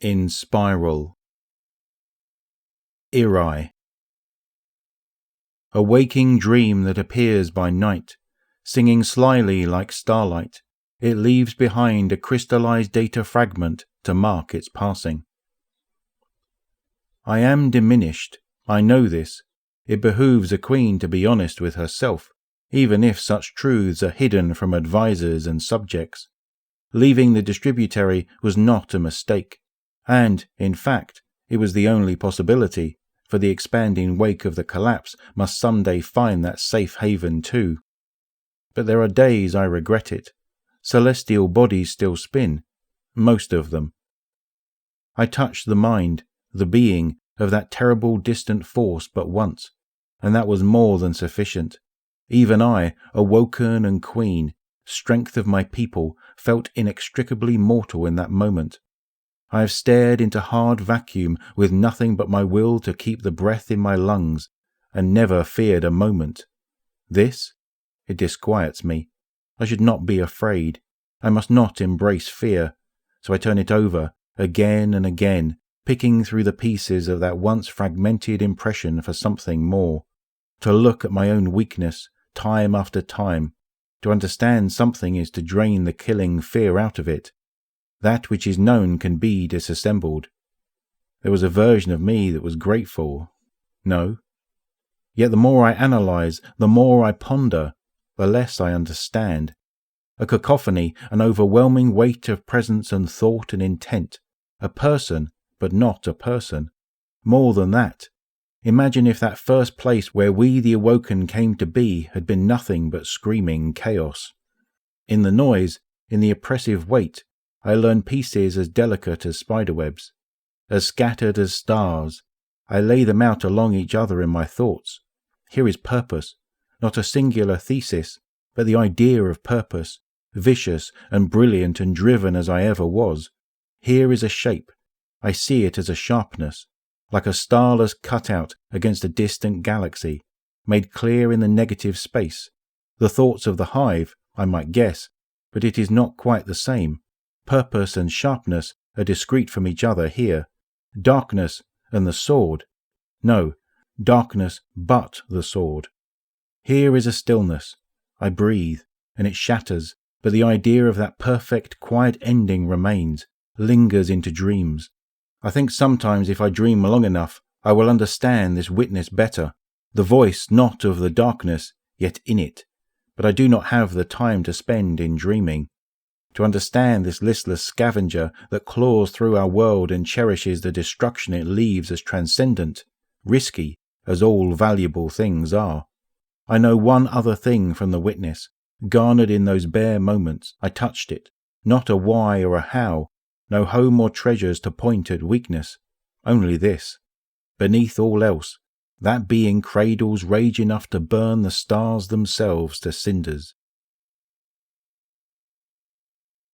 Inspiral. Irae. A waking dream that appears by night, singing slyly like starlight, it leaves behind a crystallized data fragment to mark its passing. I am diminished, I know this. It behooves a queen to be honest with herself, even if such truths are hidden from advisers and subjects. Leaving the distributary was not a mistake, and, in fact, it was the only possibility, for the expanding wake of the collapse must someday find that safe haven too. But there are days I regret it. Celestial bodies still spin, most of them. I touched the mind, the being, of that terrible distant force but once, and that was more than sufficient. Even I, awoken and queen, strength of my people, felt inextricably mortal in that moment. I have stared into hard vacuum with nothing but my will to keep the breath in my lungs, and never feared a moment. This? It disquiets me. I should not be afraid. I must not embrace fear. So I turn it over, again and again, picking through the pieces of that once fragmented impression for something more. To look at my own weakness, time after time. To understand something is to drain the killing fear out of it. That which is known can be disassembled. There was a version of me that was grateful. No. Yet the more I analyze, the more I ponder, the less I understand. A cacophony, an overwhelming weight of presence and thought and intent. A person, but not a person. More than that. Imagine if that first place where we the awoken came to be had been nothing but screaming chaos. In the noise, in the oppressive weight, I learn pieces as delicate as spiderwebs, as scattered as stars. I lay them out along each other in my thoughts. Here is purpose, not a singular thesis, but the idea of purpose, vicious and brilliant and driven as I ever was. Here is a shape. I see it as a sharpness, like a starless cutout against a distant galaxy, made clear in the negative space. The thoughts of the hive, I might guess, but it is not quite the same. Purpose and sharpness are discrete from each other here. Darkness and the sword. No, darkness but the sword. Here is a stillness. I breathe, and it shatters, but the idea of that perfect, quiet ending remains, lingers into dreams. I think sometimes if I dream long enough, I will understand this witness better, the voice not of the darkness, yet in it. But I do not have the time to spend in dreaming. To understand this listless scavenger that claws through our world and cherishes the destruction it leaves as transcendent, risky, as all valuable things are. I know one other thing from the witness, garnered in those bare moments. I touched it, not a why or a how, no home or treasures to point at weakness, only this. Beneath all else, that being cradles rage enough to burn the stars themselves to cinders.